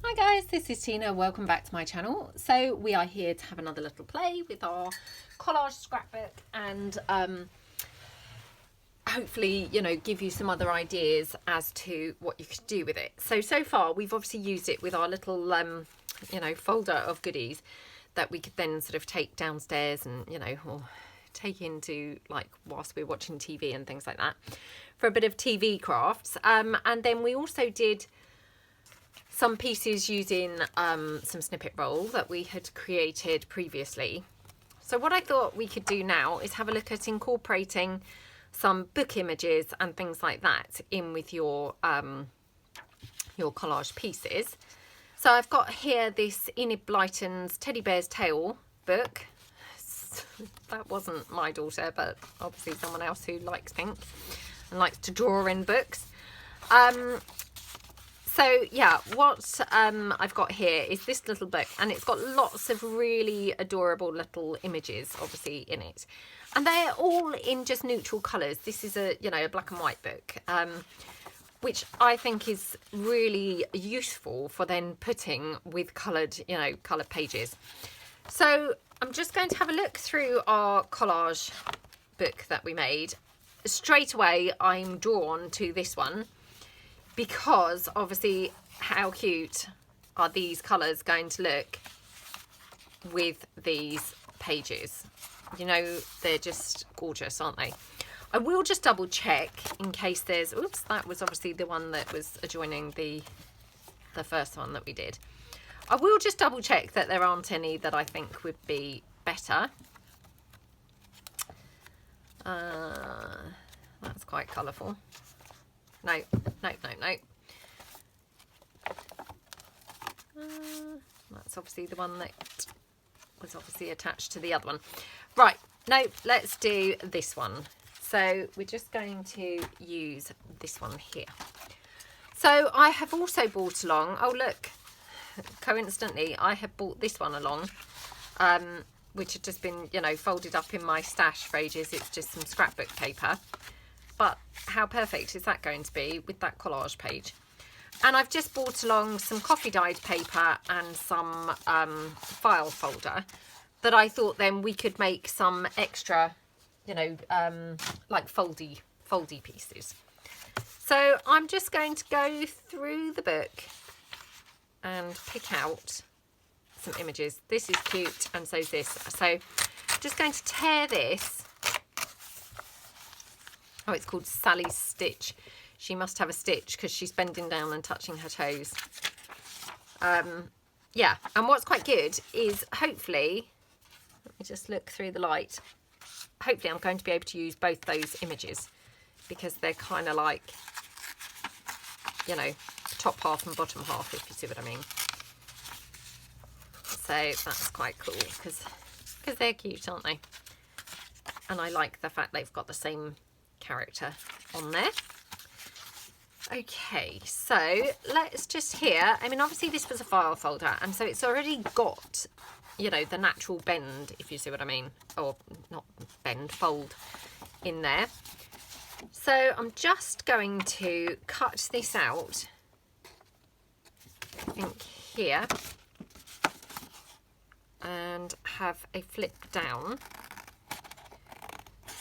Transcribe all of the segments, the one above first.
Hi guys, this is Tina. Welcome back to my channel. So we are here to have another little play with our collage scrapbook and hopefully, you know, give you some other ideas as to what you could do with it. So far we've obviously used it with our little, you know, folder of goodies that we could then sort of take downstairs and, you know, or take into like whilst we're watching TV and things like that for a bit of TV crafts. And then we also did some pieces using some snippet roll that we had created previously. So what I thought we could do now is have a look at incorporating some book images and things like that in with your collage pieces. So I've got here this Enid Blyton's Teddy Bear's Tale book. That wasn't my daughter, but obviously someone else who likes pink and likes to draw in books. So yeah, what I've got here is this little book, and it's got lots of really adorable little images obviously in it, and they're all in just neutral colours. This is a, you know, a black and white book, which I think is really useful for then putting with coloured, you know, coloured pages. So I'm just going to have a look through our collage book that we made. Straight away I'm drawn to this one, because obviously how cute are these colours going to look with these pages? You know, they're just gorgeous, aren't they? I will just double check in case there's, oops, that was obviously the one that was adjoining the first one that we did. I will just double check that there aren't any that I think would be better. That's quite colourful. No. That's obviously the one that was obviously attached to the other one. Right, no, let's do this one. So we're just going to use this one here. So I have also brought along, oh look, coincidentally, I have bought this one along, which had just been, you know, folded up in my stash for ages. It's just some scrapbook paper. But how perfect is that going to be with that collage page? And I've just brought along some coffee dyed paper and some file folder that I thought then we could make some extra, you know, like foldy pieces. So I'm just going to go through the book and pick out some images. This is cute, and so is this. So I'm just going to tear this. Oh, it's called Sally's Stitch. She must have a stitch because she's bending down and touching her toes. Yeah, and what's quite good is hopefully, let me just look through the light. Hopefully I'm going to be able to use both those images because they're kind of like, you know, top half and bottom half, if you see what I mean. So that's quite cool because they're cute, aren't they? And I like the fact they've got the same character on there. Okay, so let's just here, I mean obviously this was a file folder, and so it's already got, you know, the natural bend, if you see what I mean, or not bend, fold in there. So I'm just going to cut this out, I think here, and have a flip down.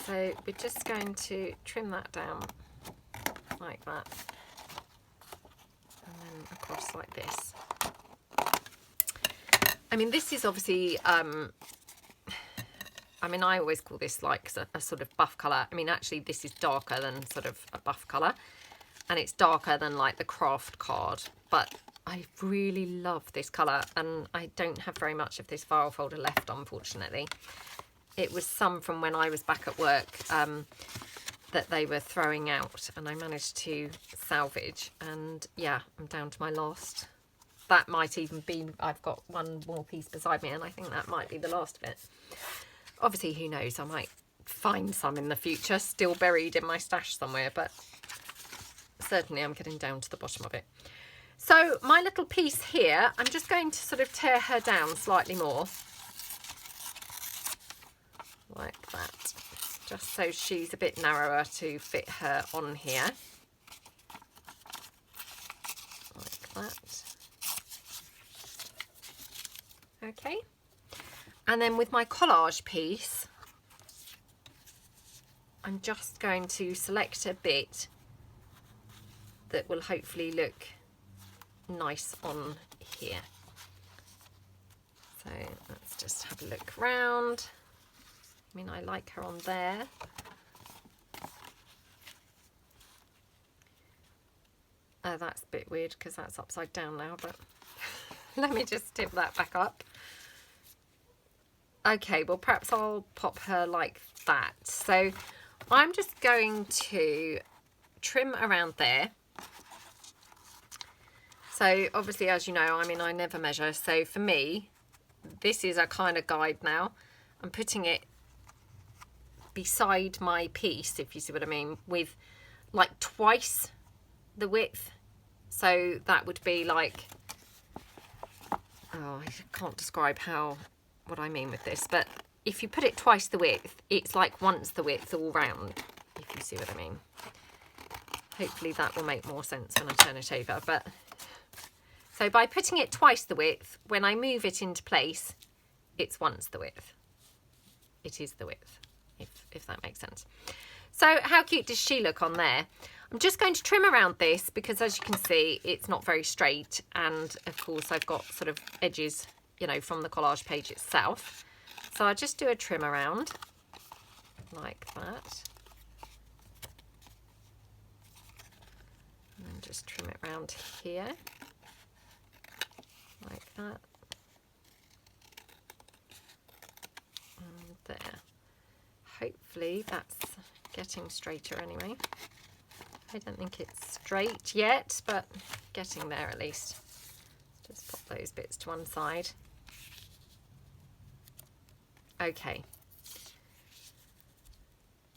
So we're just going to trim that down like that, and then across like this. I mean, this is obviously, I mean, I always call this like a sort of buff colour. I mean, actually this is darker than sort of a buff colour, and it's darker than like the craft card, but I really love this colour, and I don't have very much of this file folder left, unfortunately. It was some from when I was back at work that they were throwing out, and I managed to salvage, and yeah, I'm down to my last. That might even be, I've got one more piece beside me, and I think that might be the last of it. Obviously, who knows, I might find some in the future still buried in my stash somewhere, but certainly I'm getting down to the bottom of it. So my little piece here, I'm just going to sort of tear her down slightly more, like that, just so she's a bit narrower to fit her on here, like that. Okay. And then with my collage piece, I'm just going to select a bit that will hopefully look nice on here. So let's just have a look round. I mean, I like her on there. Oh, that's a bit weird because that's upside down now, but let me just tip that back up. Okay, well, perhaps I'll pop her like that. So I'm just going to trim around there. So obviously, as you know, I mean, I never measure. So for me, this is a kind of guide now. I'm putting it beside my piece, if you see what I mean, with like twice the width. So that would be like, oh, I can't describe what I mean with this, but if you put it twice the width, it's like once the width all round, if you see what I mean. Hopefully that will make more sense when I turn it over. But so by putting it twice the width, when I move it into place, it's once the width. It is the width, if that makes sense. So how cute does she look on there? I'm just going to trim around this because, as you can see, it's not very straight. And of course, I've got sort of edges, you know, from the collage page itself. So I just do a trim around like that. And then just trim it around here like that. And there. Hopefully that's getting straighter anyway. I don't think it's straight yet, but getting there at least. Just pop those bits to one side. Okay.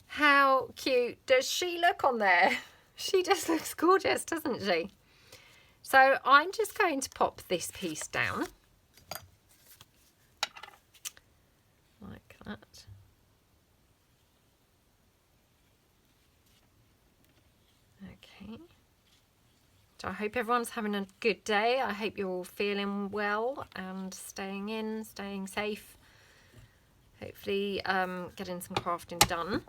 How cute does she look on there? She just looks gorgeous, doesn't she? So I'm just going to pop this piece down. Like that. Okay. So I hope everyone's having a good day. I hope you're all feeling well and staying in, staying safe. Hopefully getting some crafting done.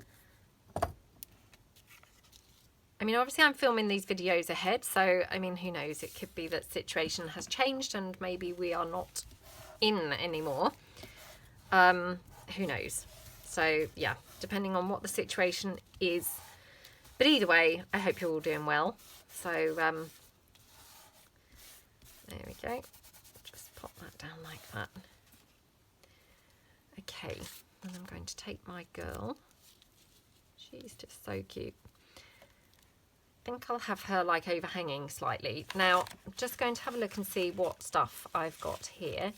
I mean, obviously I'm filming these videos ahead, so I mean, who knows, it could be that situation has changed and maybe we are not in anymore. Who knows? So yeah, depending on what the situation is. But either way, I hope you're all doing well. So there we go. Just pop that down like that. Okay, and I'm going to take my girl. She's just so cute. I think I'll have her like overhanging slightly. Now, I'm just going to have a look and see what stuff I've got here.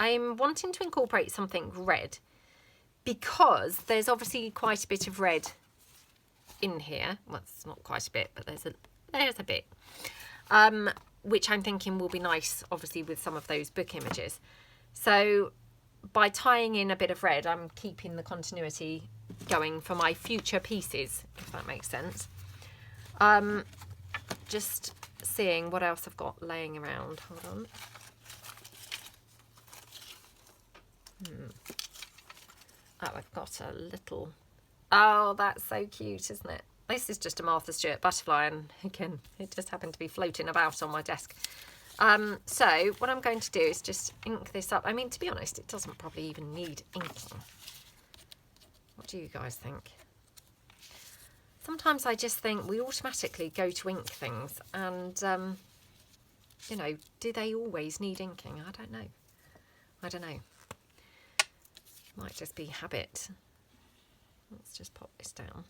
I'm wanting to incorporate something red because there's obviously quite a bit of red in here. Well, it's not quite a bit, but there's a bit. Which I'm thinking will be nice, obviously, with some of those book images. So by tying in a bit of red, I'm keeping the continuity going for my future pieces, if that makes sense. Just seeing what else I've got laying around. Hold on. Oh, I've got a little... Oh, that's so cute, isn't it? This is just a Martha Stewart butterfly, and again, it just happened to be floating about on my desk. So what I'm going to do is just ink this up. I mean, to be honest, it doesn't probably even need inking. What do you guys think? Sometimes I just think we automatically go to ink things, and, you know, do they always need inking? I don't know. I don't know. Might just be habit. Let's just pop this down.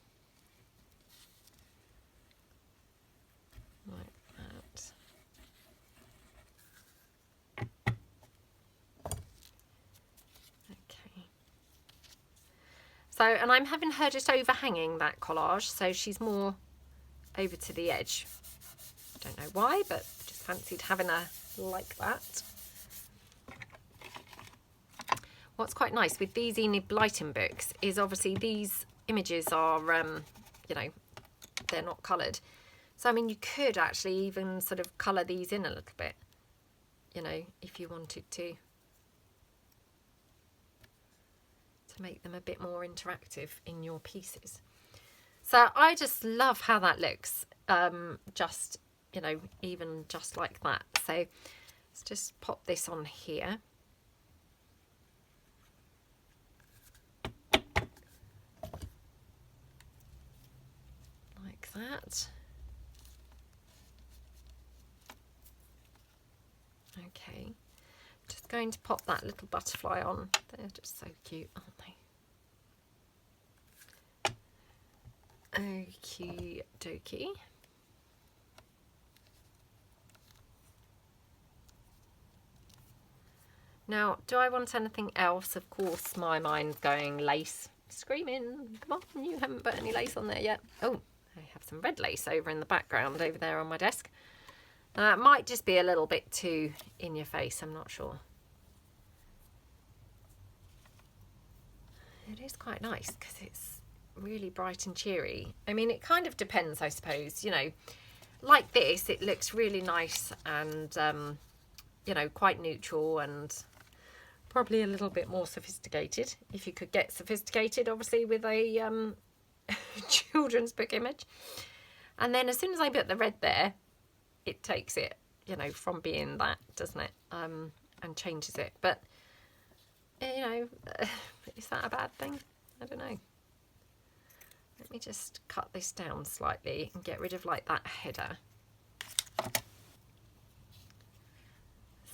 Like that. Okay. So, and I'm having her just overhanging that collage, so she's more over to the edge. I don't know why, but just fancied having her like that. What's quite nice with these Embellishing books is obviously these images are, you know, they're not coloured. So, I mean, you could actually even sort of colour these in a little bit. you know, if you wanted to make them a bit more interactive in your pieces. So I just love how that looks, just, you know, even just like that. So let's just pop this on here. Like that. Okay. Just going to pop that little butterfly on. They're just so cute, aren't they? Okie dokie. Now, do I want anything else? Of course, my mind's going lace. Screaming, come on, you haven't put any lace on there yet. Oh, I have some red lace over in the background over there on my desk. It might just be a little bit too in your face, I'm not sure. It is quite nice because it's really bright and cheery. I mean, it kind of depends, I suppose, you know, like this, it looks really nice and, you know, quite neutral and probably a little bit more sophisticated, if you could get sophisticated, obviously, with a children's book image. And then as soon as I put the red there, it takes it, you know, from being that, doesn't it? And changes it. But, you know, is that a bad thing? I don't know. Let me just cut this down slightly and get rid of like that header.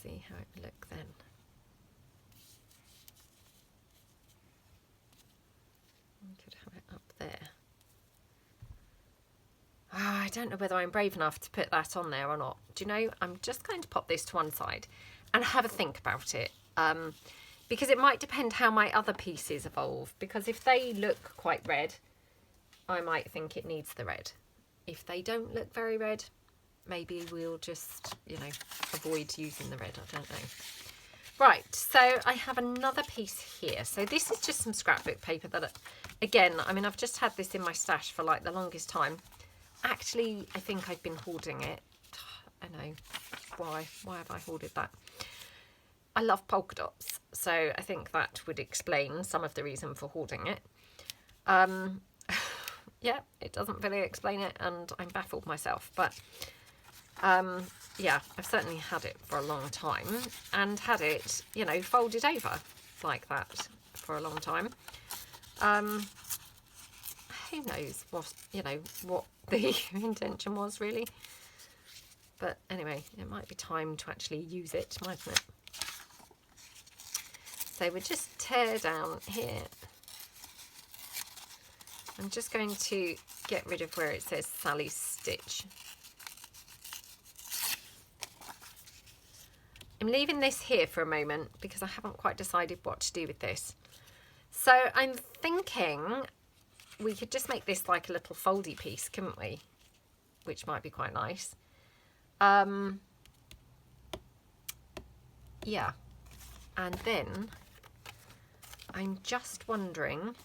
See how it would look then. I could have it up there. Oh, I don't know whether I'm brave enough to put that on there or not. Do you know, I'm just going to pop this to one side and have a think about it. Because it might depend how my other pieces evolve. Because if they look quite red, I might think it needs the red. If they don't look very red, maybe we'll just, you know, avoid using the red. I don't know. Right, so I have another piece here. So this is just some scrapbook paper that, again, I mean, I've just had this in my stash for like the longest time. Actually, I think I've been hoarding it. I know. Why have I hoarded that? I love polka dots, so I think that would explain some of the reason for hoarding it. Yeah, it doesn't really explain it, and I'm baffled myself. But yeah, I've certainly had it for a long time, and had it, you know, folded over like that for a long time. Who knows what, you know, what the intention was really. But anyway, it might be time to actually use it, mightn't it? So we'll just tear down here. I'm just going to get rid of where it says Sally's Stitch. I'm leaving this here for a moment because I haven't quite decided what to do with this. So I'm thinking we could just make this like a little foldy piece, couldn't we? Which might be quite nice. Yeah. And then I'm just wondering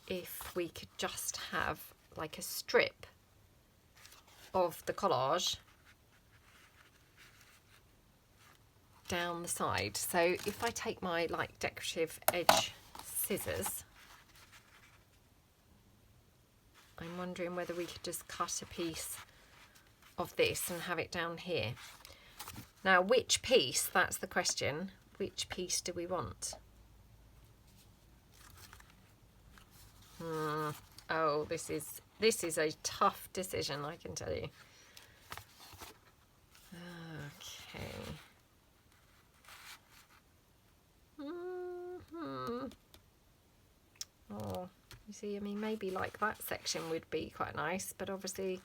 if we could just have like a strip of the collage down the side. So if I take my like decorative edge scissors, I'm wondering whether we could just cut a piece of this and have it down here. Now, which piece? That's the question. Which piece do we want? Oh, this is a tough decision, I can tell you. Okay. Oh, you see, I mean, maybe like that section would be quite nice, but obviously,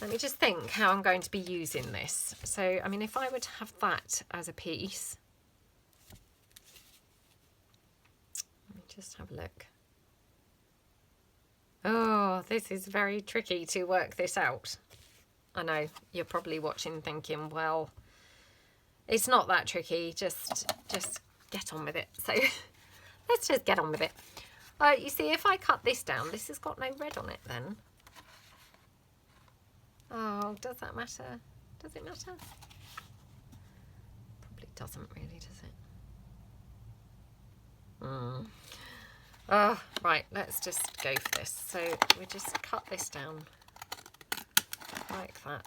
let me just think how I'm going to be using this. So, I mean, if I were to have that as a piece, let me just have a look. Oh, this is very tricky to work this out. I know, you're probably watching thinking, well, it's not that tricky, just get on with it. So, let's just get on with it. You see, if I cut this down, this has got no red on it then. Oh, does that matter? Does it matter? Probably doesn't really, does it? Oh, right, let's just go for this. So we just cut this down like that.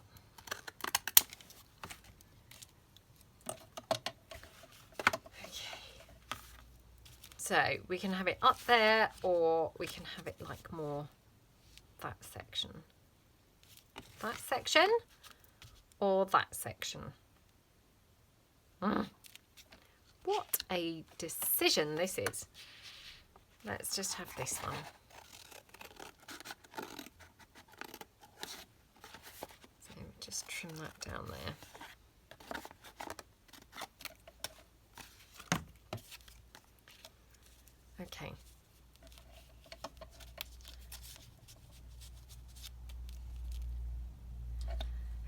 So we can have it up there, or we can have it like more that section. That section or that section. What a decision this is. Let's just have this one. So just trim that down there. Okay.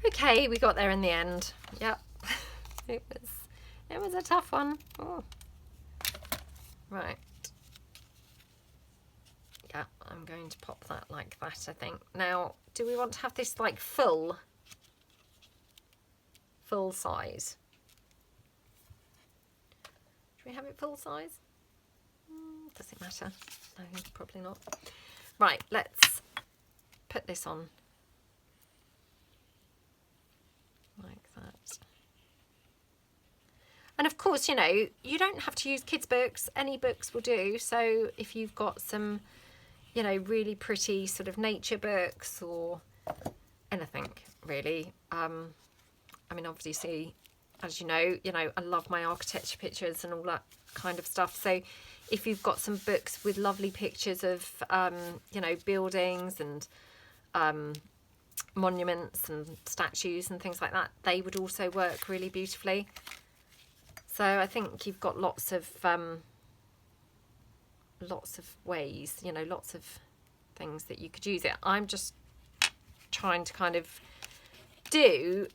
Okay, we got there in the end. Yep. It was a tough one. Oh. Right. Yeah, I'm going to pop that like that, I think. Now, do we want to have this like full size? Should we have it full size? Does it matter? No, probably not. Right, let's put this on like that. And of course, you know, you don't have to use kids' books. Any books will do. So if you've got some, you know, really pretty sort of nature books or anything, really. I mean, obviously, as you know, I love my architecture pictures and all that kind of stuff. So if you've got some books with lovely pictures of, you know, buildings and monuments and statues and things like that, they would also work really beautifully. So I think you've got lots of ways, you know, lots of things that you could use it. I'm just trying to kind of do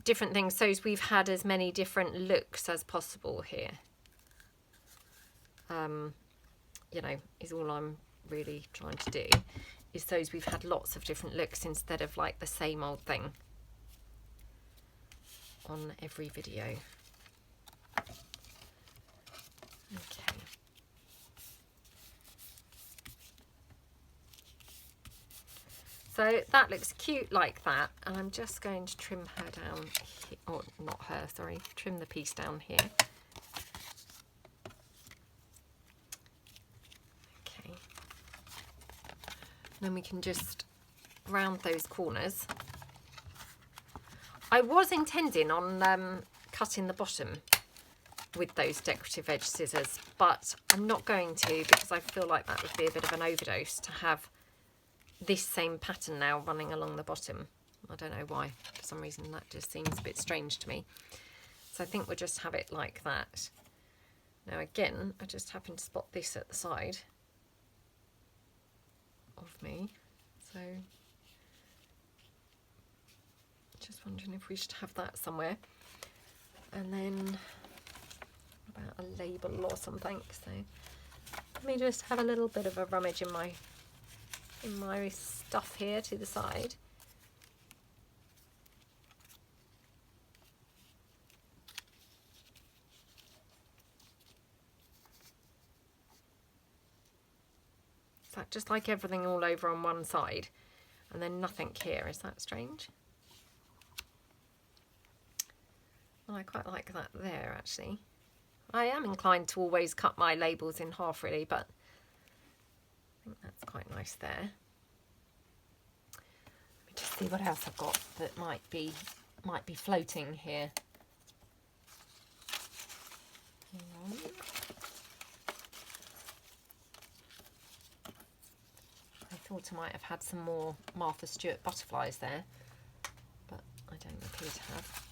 different things so we've had as many different looks as possible here. You know, is all I'm really trying to do, is those we've had lots of different looks instead of like the same old thing on every video. Okay. So that looks cute like that, and I'm just going to trim her down here, or not her, sorry, trim the piece down here. Okay. And then we can just round those corners. I was intending on cutting the bottom with those decorative edge scissors, but I'm not going to, because I feel like that would be a bit of an overdose to have this same pattern now running along the bottom. I don't know why, for some reason that just seems a bit strange to me. So I think we'll just have it like that. Now again, I just happen to spot this at the side of me, so just wondering if we should have that somewhere. And then about a label or something. So let me just have a little bit of a rummage in my stuff here to the side. Is that just like everything all over on one side and then nothing here? Is that strange? Well, I quite like that there, actually. I am inclined to always cut my labels in half, really, but I think that's quite nice there. Let me just see what else I've got that might be floating here. I thought I might have had some more Martha Stewart butterflies there, but I don't appear to have.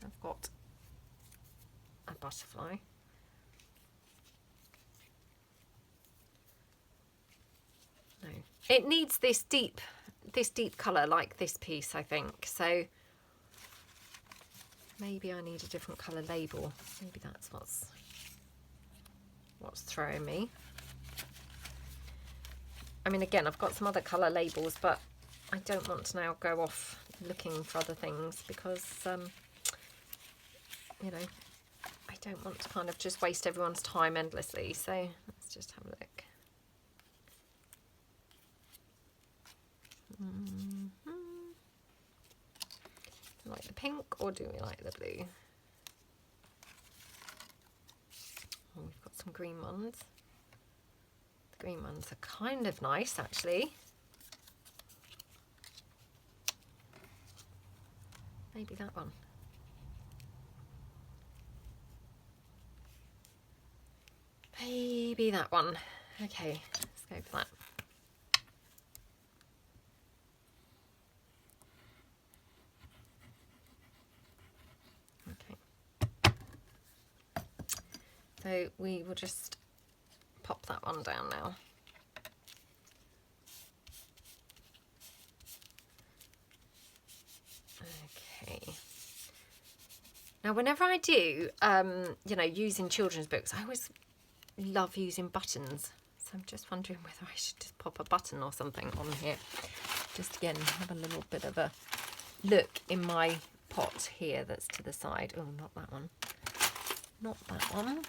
I've got a butterfly. No, it needs this deep colour like this piece, I think. So maybe I need a different colour label. Maybe that's what's throwing me. I mean, again, I've got some other colour labels, but I don't want to now go off looking for other things because, you know, I don't want to kind of just waste everyone's time endlessly. So let's just have a look. Like the pink, or do we like the blue? Oh, we've got some green ones. The green ones are kind of nice, actually. Maybe that one. Maybe that one. Okay, let's go for that. So we will just pop that one down now. Okay. Now, whenever I do, you know, using children's books, I always love using buttons. So I'm just wondering whether I should just pop a button or something on here. Just again, have a little bit of a look in my pot here that's to the side. Oh, not that one. Not that one.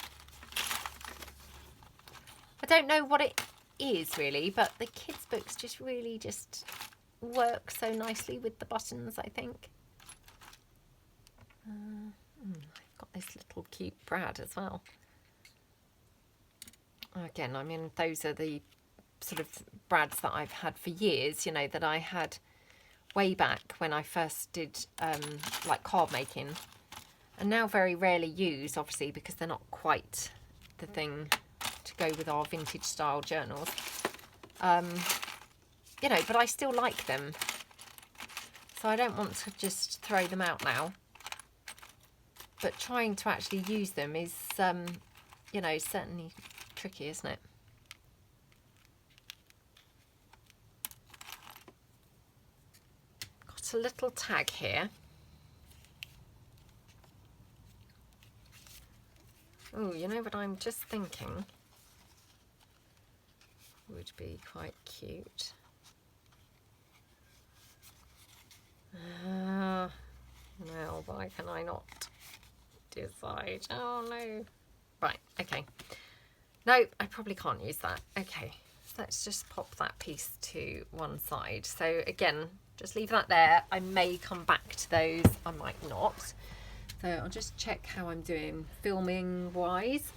I don't know what it is really, but the kids' books just really just work so nicely with the buttons, I think. I've got this little cute Brad as well. Again, I mean, those are the sort of Brads that I've had for years, you know, that I had way back when I first did like card making, and now very rarely use, obviously, because they're not quite the thing to go with our vintage style journals. You know, but I still like them, so I don't want to just throw them out now. But trying to actually use them is, you know, certainly tricky, isn't it? Got a little tag here. Oh, you know what I'm just thinking would be quite cute. Now, why can I not decide? Oh no. Right, okay. No, I probably can't use that. Okay, so let's just pop that piece to one side. So again, just leave that there. I may come back to those, I might not. So I'll just check how I'm doing filming wise.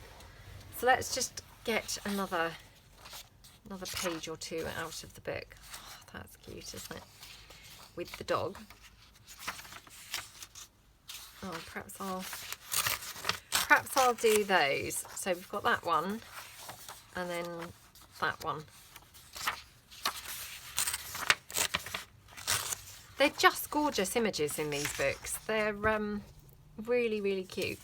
So let's just get another page or two out of the book. Oh, that's cute, isn't it? With the dog. Oh, perhaps I'll do those. So we've got that one, and then that one. They're just gorgeous images in these books. They're really, really cute.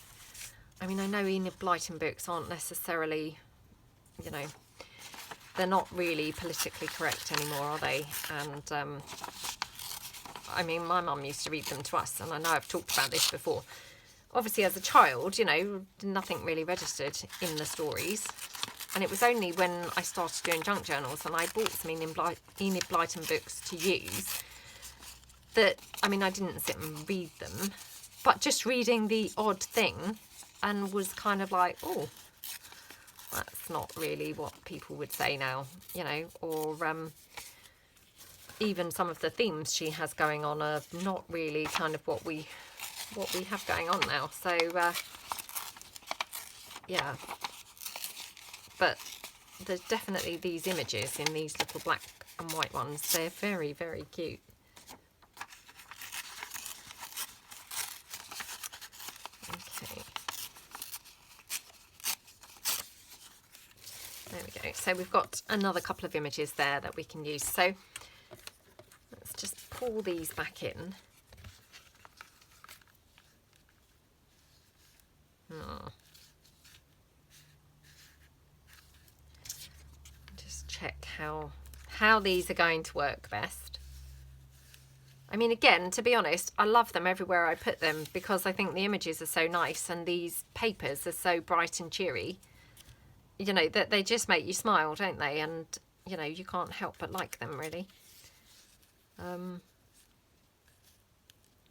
I mean, I know Enid Blyton books aren't necessarily, you know, they're not really politically correct anymore, are they? And I mean, my mum used to read them to us, and I know I've talked about this before. Obviously, as a child, you know, nothing really registered in the stories. And it was only when I started doing junk journals and I bought some Enid Blyton books to use that, I mean, I didn't sit and read them, but just reading the odd thing and was kind of like, oh, that's not really what people would say now, you know, or even some of the themes she has going on are not really kind of what we have going on now. So yeah, but there's definitely these images in these little black and white ones. They're very, very cute. Okay, there we go. So we've got another couple of images there that we can use. So let's just pull these back in. Oh. Just check how these are going to work best. I mean, again, to be honest, I love them everywhere I put them because I think the images are so nice and these papers are so bright and cheery. You know, that they just make you smile, don't they? And, you know, you can't help but like them, really.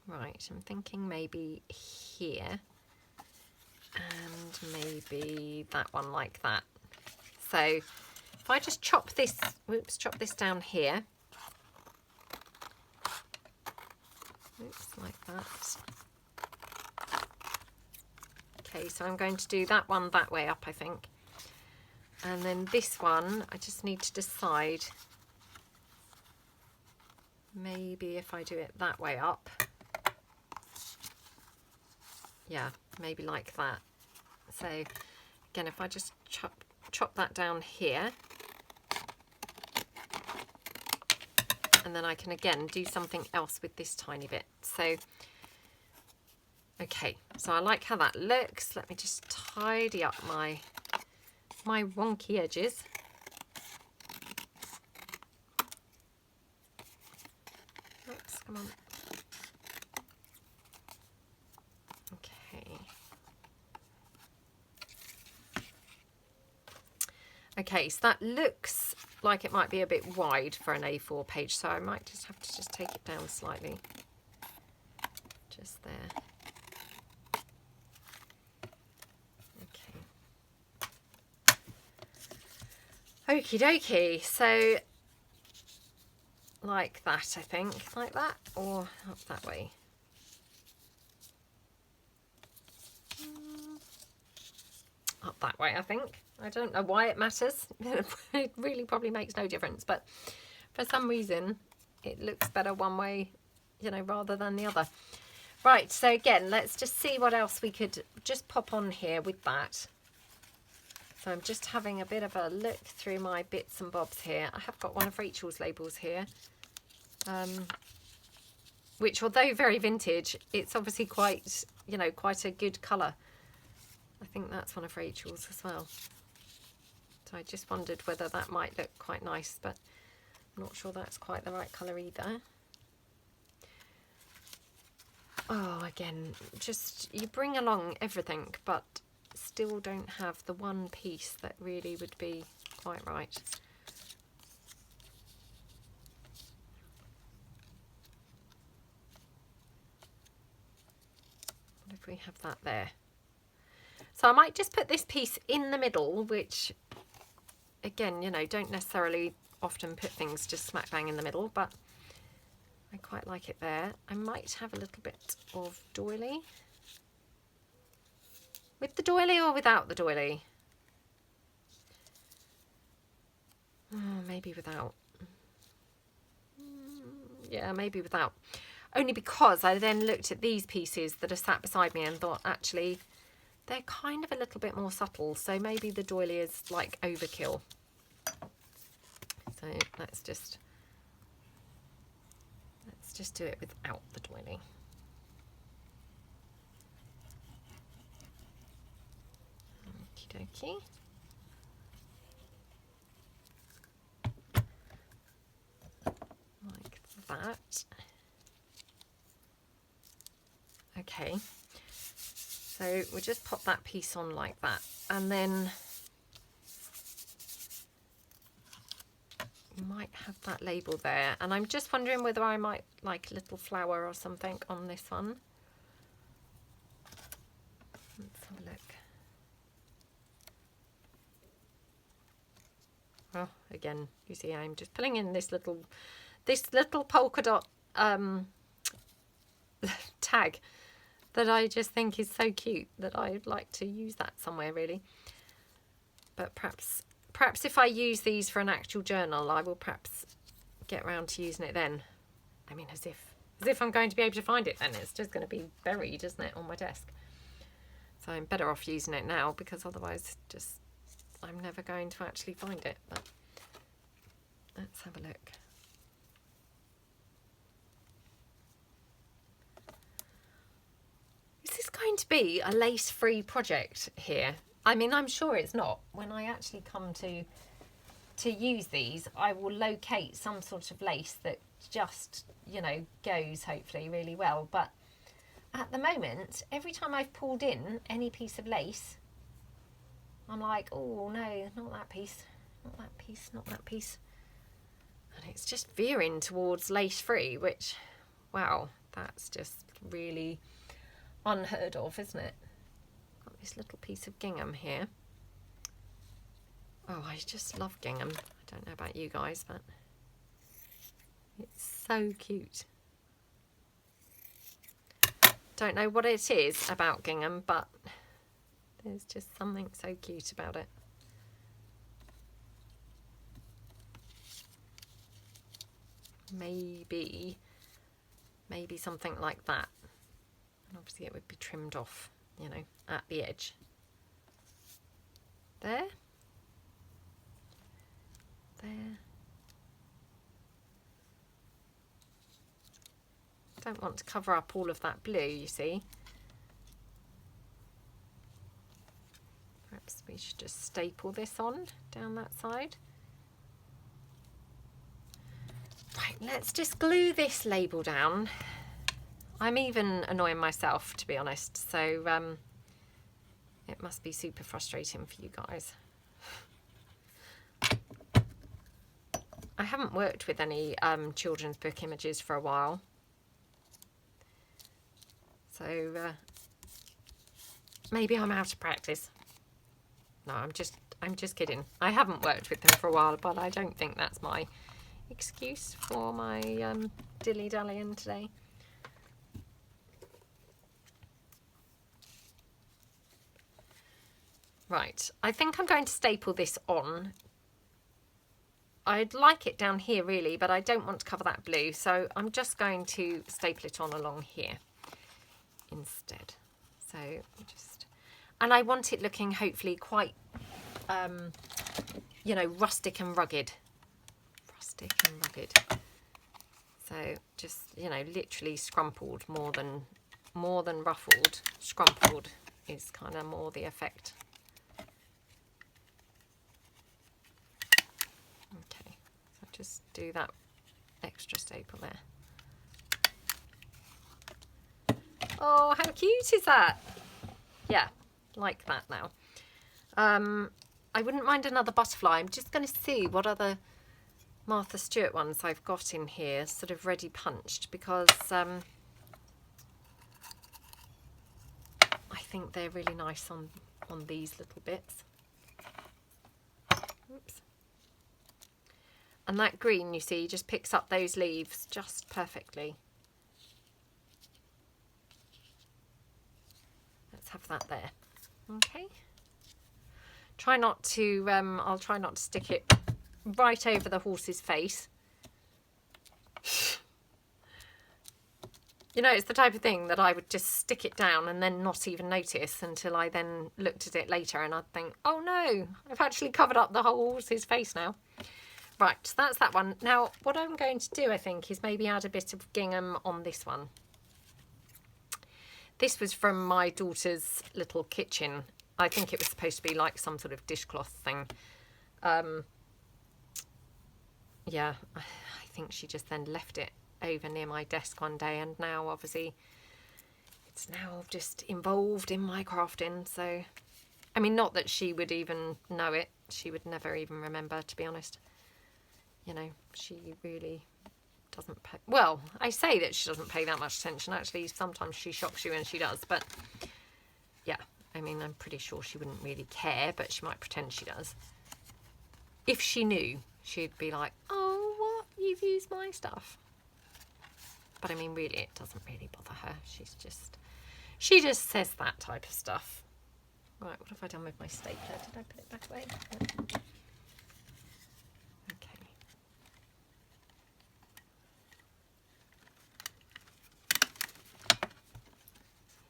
Right, I'm thinking maybe here and maybe that one like that. So if I just chop this, whoops, chop this down here. Oops, like that. Okay, so I'm going to do that one that way up, I think. And then this one, I just need to decide maybe if I do it that way up. Yeah, maybe like that. So again, if I just chop that down here, and then I can again do something else with this tiny bit. So okay, so I like how that looks. Let me just tidy up my wonky edges. Oops, come on. Okay. Okay, so that looks like it might be a bit wide for an A4 page, so I might just have to just take it down slightly. Just there. Okay. Okie dokie, so like that, I think, like that, or up that way. Up that way, I think. I don't know why it matters. It really probably makes no difference, but for some reason it looks better one way, you know, rather than the other. Right, so again, let's just see what else we could just pop on here with that. So I'm just having a bit of a look through my bits and bobs here. I have got one of Rachel's labels here, which, although very vintage, it's obviously quite, you know, quite a good colour. I think that's one of Rachel's as well. So I just wondered whether that might look quite nice, but I'm not sure that's quite the right colour either. Oh, again, just you bring along everything, but still don't have the one piece that really would be quite right. What if we have that there? So I might just put this piece in the middle, which, again, you know, don't necessarily often put things just smack bang in the middle, but I quite like it there. I might have a little bit of doily. With the doily or without the doily? Oh, maybe without. Yeah, maybe without. Only because I then looked at these pieces that are sat beside me and thought, actually, they're kind of a little bit more subtle, so maybe the doily is like overkill. So let's just do it without the doily. Okie dokie. Like that. Okay. So we'll just pop that piece on like that, and then you might have that label there. And I'm just wondering whether I might like a little flower or something on this one. Let's have a look. Oh, again, you see I'm just pulling in this little polka dot tag that I just think is so cute that I'd like to use that somewhere really. But perhaps if I use these for an actual journal, I will perhaps get around to using it then. I mean, as if I'm going to be able to find it then. It's just going to be buried, isn't it, on my desk. So I'm better off using it now, because otherwise just I'm never going to actually find it. But let's have a look. Is this going to be a lace-free project here? I mean, I'm sure it's not. When I actually come to use these, I will locate some sort of lace that just, you know, goes hopefully really well. But at the moment, every time I've pulled in any piece of lace, I'm like, oh no, not that piece, not that piece, not that piece. And it's just veering towards lace free, which, wow, that's just really unheard of, isn't it? Got this little piece of gingham here. Oh, I just love gingham. I don't know about you guys, but it's so cute. Don't know what it is about gingham, but there's just something so cute about it. Maybe something like that. And obviously it would be trimmed off, you know, at the edge. There. There. Don't want to cover up all of that blue, you see. Perhaps we should just staple this on down that side. Right, let's just glue this label down. I'm even annoying myself, to be honest, so it must be super frustrating for you guys. I haven't worked with any children's book images for a while, so maybe I'm out of practice. No, I'm just kidding. I haven't worked with them for a while, but I don't think that's my excuse for my dilly-dallying today. Right, I think I'm going to staple this on. I'd like it down here really, but I don't want to cover that blue, so I'm just going to staple it on along here instead. So just, and I want it looking hopefully quite, you know, rustic and rugged. Rustic and rugged. So just, you know, literally scrumpled more than ruffled. Scrumpled is kind of more the effect. Okay, so just do that extra staple there. Oh, how cute is that? Yeah, like that now. I wouldn't mind another butterfly. I'm just going to see what other Martha Stewart ones I've got in here, sort of ready punched, because I think they're really nice on these little bits. Oops. And that green, you see, just picks up those leaves just perfectly. Let's have that there. Okay. Try not to, I'll try not to stick it right over the horse's face. You know, it's the type of thing that I would just stick it down and then not even notice until I then looked at it later and I'd think, oh no, I've actually covered up the whole horse's face now. Right, so that's that one. Now, what I'm going to do, I think, is maybe add a bit of gingham on this one. This was from my daughter's little kitchen. I think it was supposed to be like some sort of dishcloth thing. Yeah, I think she just then left it over near my desk one day, and now obviously it's now just involved in my crafting. So, I mean, not that she would even know it. She would never even remember, to be honest. You know, she really doesn't pay, well, I say that she doesn't pay that much attention. Actually, sometimes she shocks you and she does, but yeah, I mean, I'm pretty sure she wouldn't really care, but she might pretend she does. If she knew, she'd be like, oh, what? You've used my stuff. But I mean, really, it doesn't really bother her. She just says that type of stuff. Right, what have I done with my stapler? Did I put it back away? No.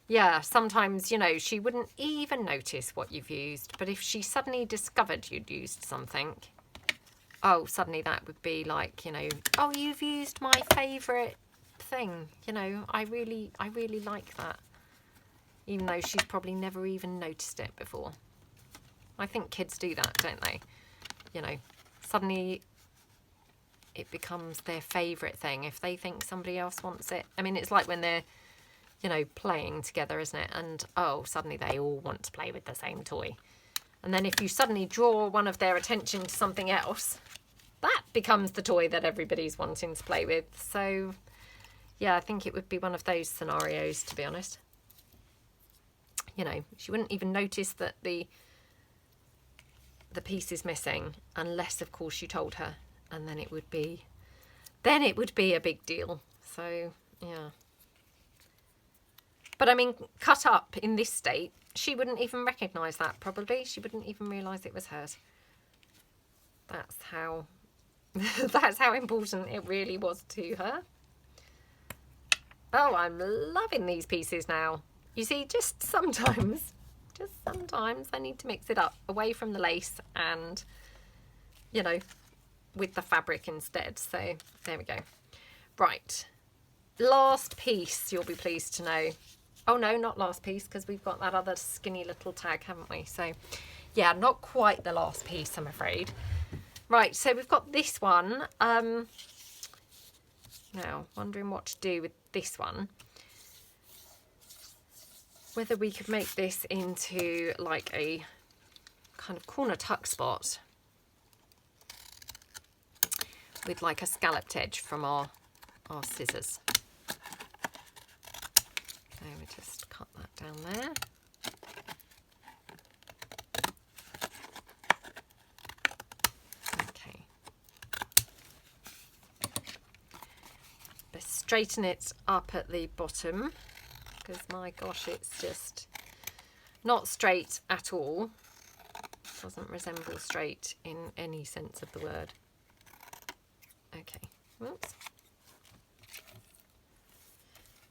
Yeah, sometimes, you know, she wouldn't even notice what you've used, but if she suddenly discovered you'd used something, oh, suddenly that would be like, you know, oh, you've used my favourite thing, you know, I really like that, even though she's probably never even noticed it before. I think kids do that, don't they? You know, suddenly it becomes their favourite thing if they think somebody else wants it. I mean, it's like when they're, you know, playing together, isn't it? And oh, suddenly they all want to play with the same toy. And then if you suddenly draw one of their attention to something else, that becomes the toy that everybody's wanting to play with. So yeah, I think it would be one of those scenarios, to be honest. You know, she wouldn't even notice that the piece is missing unless, of course, you told her, and then it would be a big deal. So yeah. But I mean, cut up in this state, she wouldn't even recognise that, probably. She wouldn't even realise it was hers. That's how that's how important it really was to her. Oh, I'm loving these pieces now. You see, just sometimes I need to mix it up away from the lace and, you know, with the fabric instead. So there we go. Right. Last piece, you'll be pleased to know. Oh no, not last piece, because we've got that other skinny little tag, haven't we? So yeah, not quite the last piece, I'm afraid. Right, so we've got this one. Now, wondering what to do with this one. Whether we could make this into like a kind of corner tuck spot with like a scalloped edge from our scissors. So we just cut that down there. Okay. But straighten it up at the bottom, because my gosh, it's just not straight at all. Doesn't resemble straight in any sense of the word. Okay, whoops.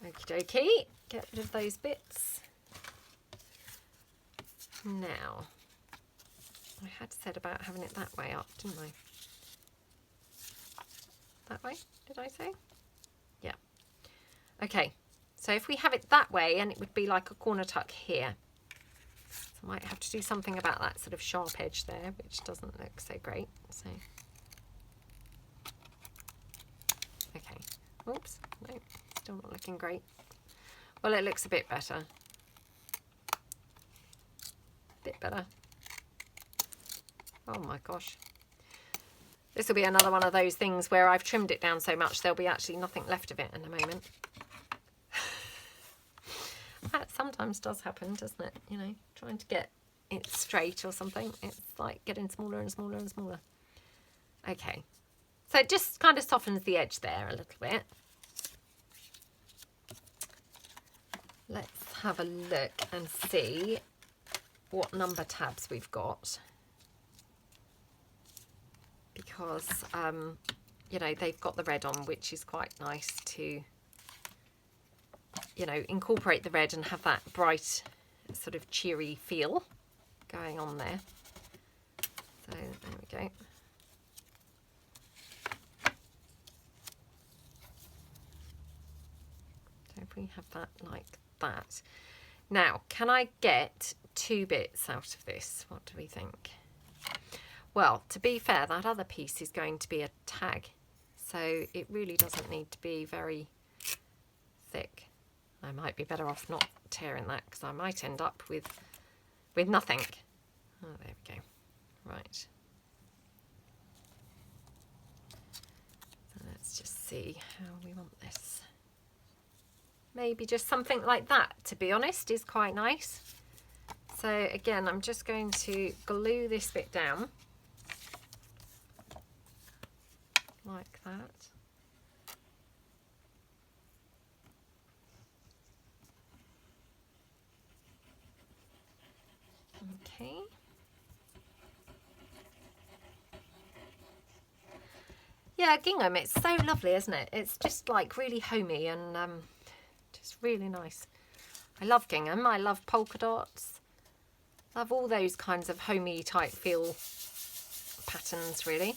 Okie dokie, get rid of those bits. Now, I had said about having it that way up, didn't I? That way, did I say? Yeah. Okay. So if we have it that way, and it would be like a corner tuck here. So I might have to do something about that sort of sharp edge there, which doesn't look so great. So, okay. Oops, no, still not looking great. Well, it looks a bit better. Bit better. Oh my gosh. This will be another one of those things where I've trimmed it down so much there'll be actually nothing left of it in a moment. That sometimes does happen, doesn't it? You know, trying to get it straight or something. It's like getting smaller and smaller and smaller. Okay. So it just kind of softens the edge there a little bit. Let's have a look and see what number tabs we've got. Because, you know, they've got the red on, which is quite nice to, you know, incorporate the red and have that bright sort of cheery feel going on there. So there we go. So if we have that like that. Now, can I get 2 bits out of this? What do we think? Well, to be fair, that other piece is going to be a tag, so it really doesn't need to be very thick. I might be better off not tearing that, because I might end up with nothing. Oh, there we go. Right. So let's just see how we want this. Maybe just something like that, to be honest, is quite nice. So again, I'm just going to glue this bit down. Like that. Okay. Yeah, gingham, it's so lovely, isn't it? It's just like really homey and just really nice. I love gingham, I love polka dots. Love all those kinds of homey type feel patterns, really.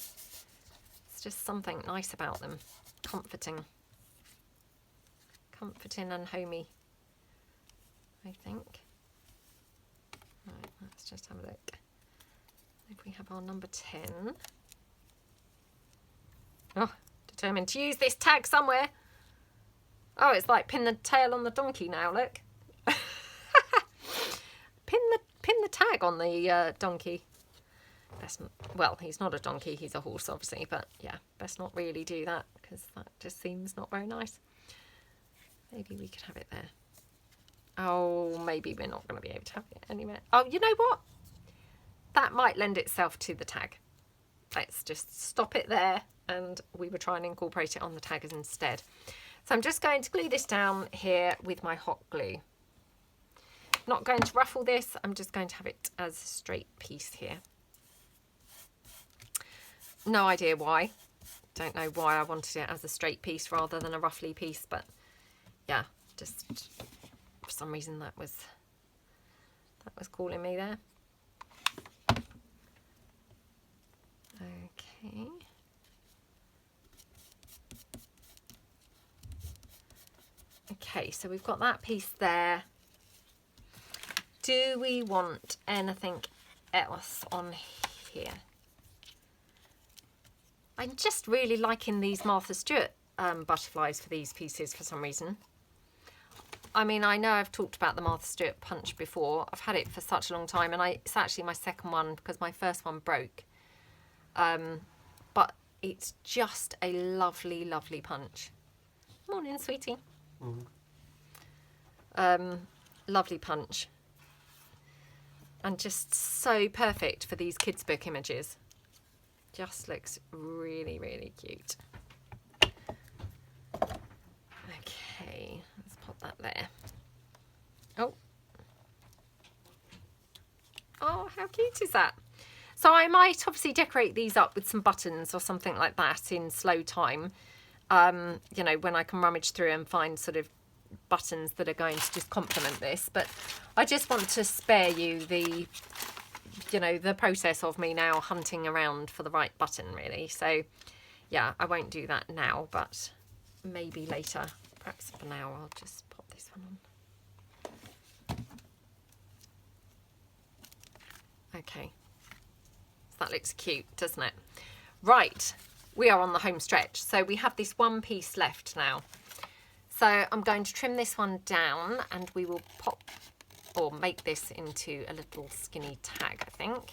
It's just something nice about them. Comforting. Comforting and homey, I think. Right, let's just have a look. If we have our number 10. Oh, determined to use this tag somewhere. Oh, it's like pin the tail on the donkey now, look. Pin the tag on the donkey. best not, well, he's not a donkey, he's a horse obviously, but yeah, best not really do that because that just seems not very nice. Maybe we could have it there. Oh, maybe we're not going to be able to have it anywhere. Oh, you know what? That might lend itself to the tag. Let's just stop it there and we will try and incorporate it on the tag instead. So I'm just going to glue this down here with my hot glue. Not going to ruffle this, I'm just going to have it as a straight piece here. No idea why. Don't know why I wanted it as a straight piece rather than a ruffly piece, but yeah, just for some reason that was calling me there. Okay. Okay, so we've got that piece there. Do we want anything else on here? I'm just really liking these Martha Stewart butterflies for these pieces for some reason. I mean, I know I've talked about the Martha Stewart punch before. I've had it for such a long time, and it's actually my second one because my first one broke. But it's just a lovely, lovely punch. Morning, sweetie. Lovely punch. And just so perfect for these kids' book images. Just looks really, really cute. Okay, let's pop that there. Oh. Oh, how cute is that? So I might obviously decorate these up with some buttons or something like that in slow time. You know, when I can rummage through and find sort of buttons that are going to just complement this. But I just want to spare you the, you know, the process of me now hunting around for the right button, really. So yeah, I won't do that now, but maybe later. Perhaps for now I'll just pop this one on. Okay, so that looks cute, doesn't it? Right, we are on the home stretch, so we have this one piece left now. So I'm going to trim this one down and we will pop or make this into a little skinny tag, I think.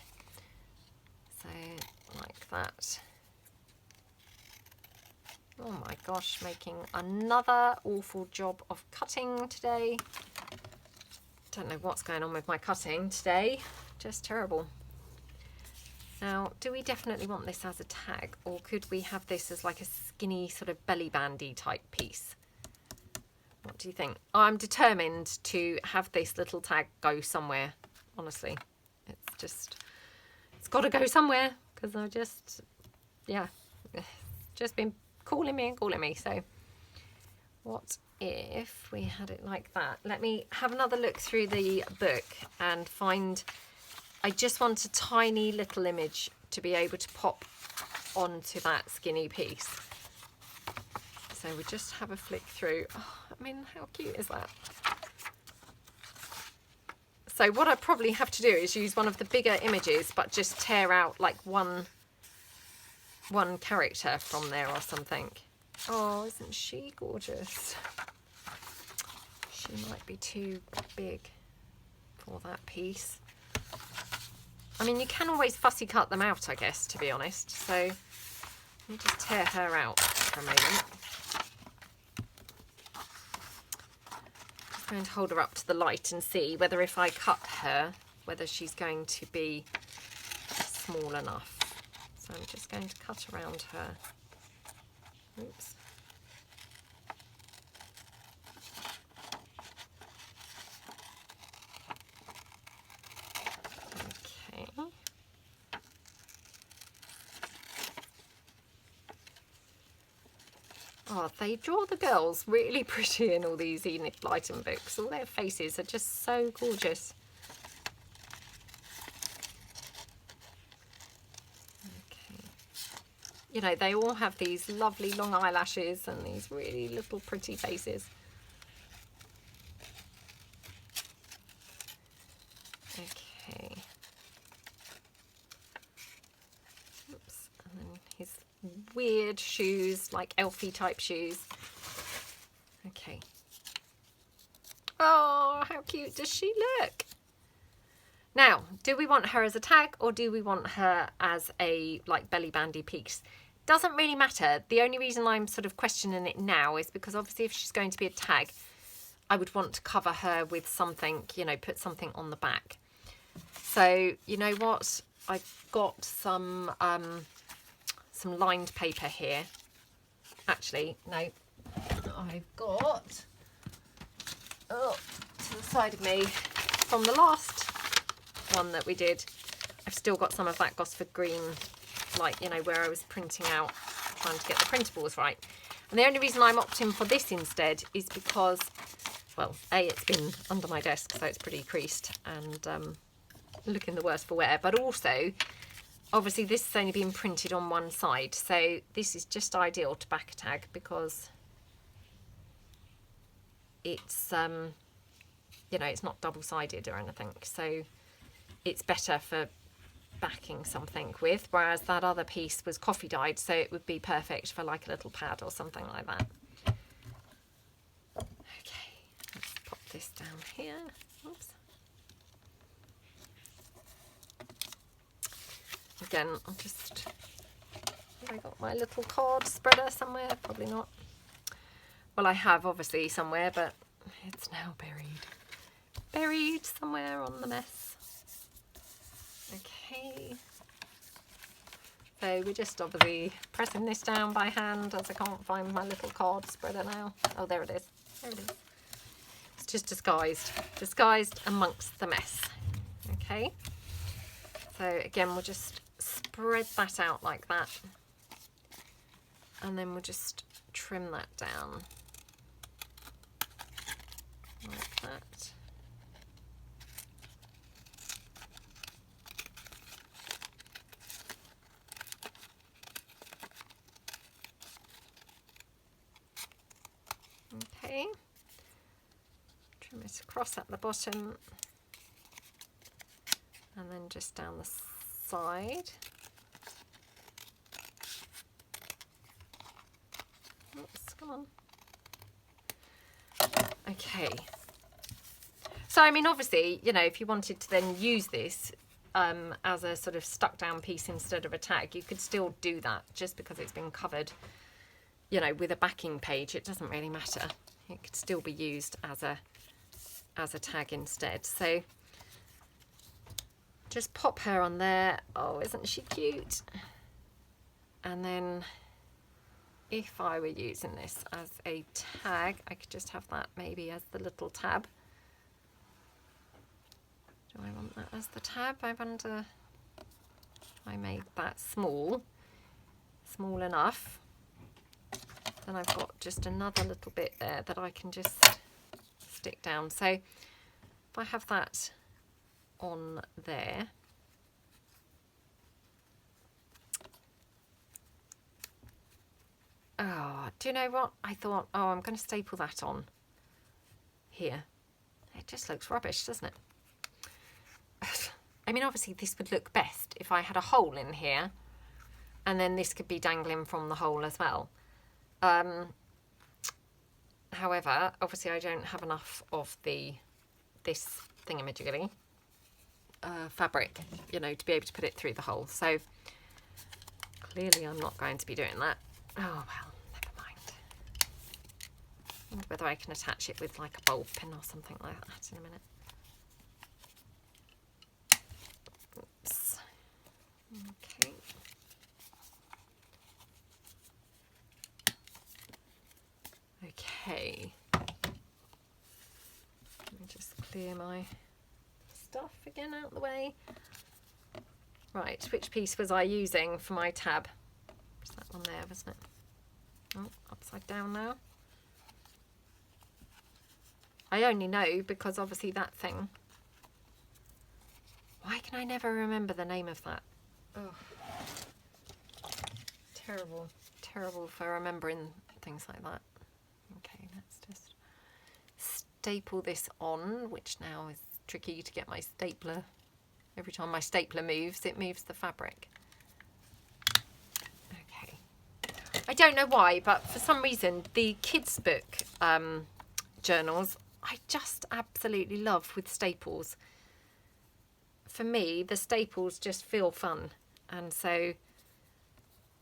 So like that. Oh my gosh, making another awful job of cutting today. Don't know what's going on with my cutting today, just terrible. Now, do we definitely want this as a tag, or could we have this as like a skinny sort of belly bandy type piece? What do you think? I'm determined to have this little tag go somewhere, honestly. It's got to go somewhere because I just, yeah, just been calling me and calling me. So what if we had it like that? Let me have another look through the book and find, I just want a tiny little image to be able to pop onto that skinny piece. So we just have a flick through. Oh, I mean, how cute is that? So what I probably have to do is use one of the bigger images, but just tear out like one character from there or something. Oh, isn't she gorgeous? She might be too big for that piece. I mean, you can always fussy cut them out, I guess, to be honest. So let me just tear her out for a moment. I'm going to hold her up to the light and see whether if I cut her, whether she's going to be small enough. So I'm just going to cut around her. Oops. Okay. Oh, they draw the girls really pretty in all these Enid Blyton books. All their faces are just so gorgeous. Okay. You know, they all have these lovely long eyelashes and these really little pretty faces. Okay. Oops. And then his weird shoes, like elfy type shoes. Okay. Oh, how cute does she look? Now, do we want her as a tag or do we want her as a like belly bandy piece? Doesn't really matter. The only reason I'm sort of questioning it now is because obviously if she's going to be a tag, I would want to cover her with something, you know, put something on the back. So, you know what? I've got some lined paper here. Actually, no, I've got, to the side of me, from the last one that we did, I've still got some of that Gosford green, like, you know, where I was printing out, trying to get the printables right. And the only reason I'm opting for this instead is because, well, A, it's been under my desk, so it's pretty creased and looking the worse for wear, but also, obviously this has only been printed on one side, so this is just ideal to back a tag because it's, you know, it's not double-sided or anything, so it's better for backing something with, whereas that other piece was coffee dyed, so it would be perfect for like a little pad or something like that. Okay, let's pop this down here. Oops. Again, I'll just, have I got my little card spreader somewhere? Probably not. Well, I have obviously somewhere, but it's now buried somewhere on the mess. Okay, so we're just obviously pressing this down by hand as I can't find my little card spreader now. Oh, there it is. There it is. It's just disguised amongst the mess. Okay, so again, we'll just spread that out like that, and then we'll just trim that down like that. Okay, trim it across at the bottom and then just down the side. Oops, come on. Okay, so I mean obviously, you know, if you wanted to then use this as a sort of stuck down piece instead of a tag, you could still do that. Just because it's been covered, you know, with a backing page, it doesn't really matter. It could still be used as a tag instead. So just pop her on there. Oh, isn't she cute? And then if I were using this as a tag, I could just have that maybe as the little tab. Do I want that as the tab? I wonder if I made that small enough. Then I've got just another little bit there that I can just stick down. So if I have that on there, oh, do you know what? I thought, oh, I'm going to staple that on here. It just looks rubbish, doesn't it? I mean, obviously this would look best if I had a hole in here and then this could be dangling from the hole as well. However, obviously I don't have enough of this thingamajiggy fabric, you know, to be able to put it through the hole. So clearly I'm not going to be doing that. Oh well, never mind. I wonder whether I can attach it with like a bulb pin or something like that in a minute. Oops. Okay. Okay. Let me just clear my stuff again out of the way. Right, which piece was I using for my tab? It's that one there, wasn't it? Oh, upside down now. I only know because obviously that thing. Why can I never remember the name of that? Oh, terrible, terrible for remembering things like that. Okay, let's just staple this on, which now is tricky to get my stapler. Every time my stapler moves, it moves the fabric. Okay. I don't know why, but for some reason, the kids' book journals, I just absolutely love with staples. for me, the staples just feel fun. And so,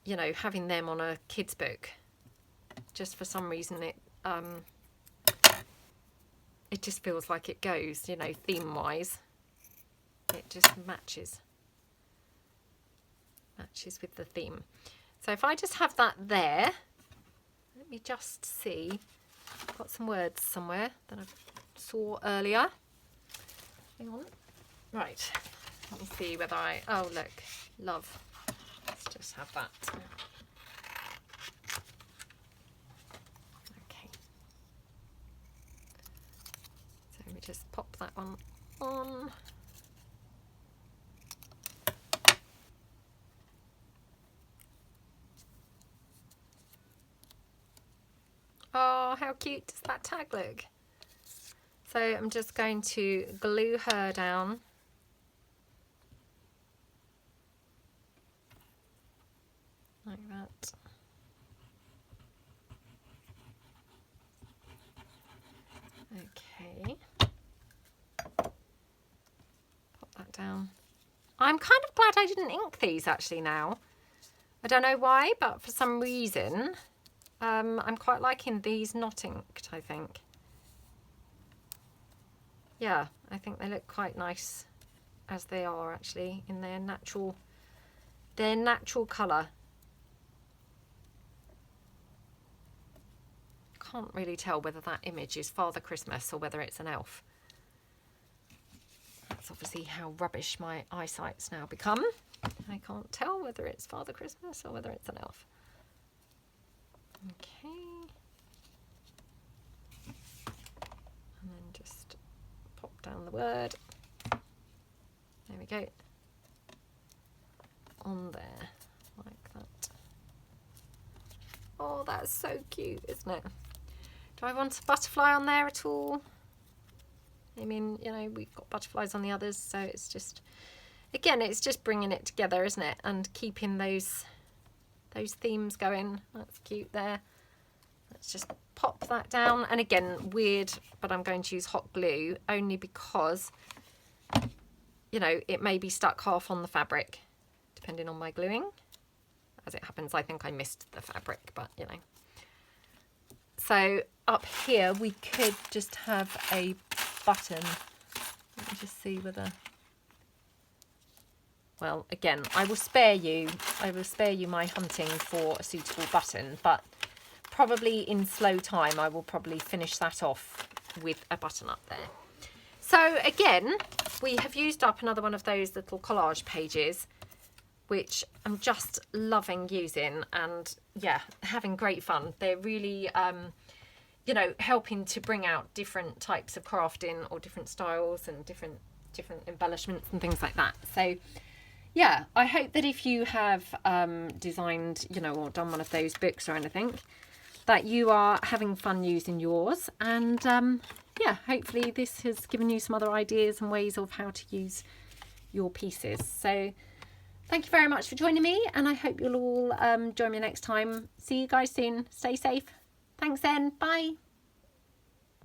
you know, having them on a kid's book, just for some reason, it just feels like it goes, you know, theme-wise. It just matches with the theme. So if I just have that there, let me just see. I've got some words somewhere that I saw earlier. Hang on. Right. Let me see whether oh, look. Love. Let's just have that. Okay. So we just pop that one on. Oh, how cute does that tag look? So I'm just going to glue her down. Like that. Okay. Pop that down. I'm kind of glad I didn't ink these actually now. I don't know why, but for some reason, I'm quite liking these not inked, I think. Yeah, I think they look quite nice as they are actually in their natural colour. Can't really tell whether that image is Father Christmas or whether it's an elf. That's obviously how rubbish my eyesight's now become. I can't tell whether it's Father Christmas or whether it's an elf. Okay. And then just pop down the word. There we go. On there, like that. Oh, that's so cute, isn't it? Do I want a butterfly on there at all? I mean, you know, we've got butterflies on the others, so it's just, again, it's just bringing it together, isn't it? And keeping those themes going. That's cute there. Let's just pop that down. And again, weird, but I'm going to use hot glue only because, you know, it may be stuck half on the fabric, depending on my gluing. As it happens, I think I missed the fabric, but you know. So up here, we could just have a button. Let me just see whether... Well, again, I will spare you my hunting for a suitable button, but probably in slow time, I will probably finish that off with a button up there. So again, we have used up another one of those little collage pages, which I'm just loving using, and yeah, having great fun. They're really, you know, helping to bring out different types of crafting or different styles and different embellishments and things like that. So yeah, I hope that if you have designed, you know, or done one of those books or anything, that you are having fun using yours. And yeah, hopefully this has given you some other ideas and ways of how to use your pieces. So thank you very much for joining me, and I hope you'll all join me next time. See you guys soon. Stay safe. Thanks then. Bye.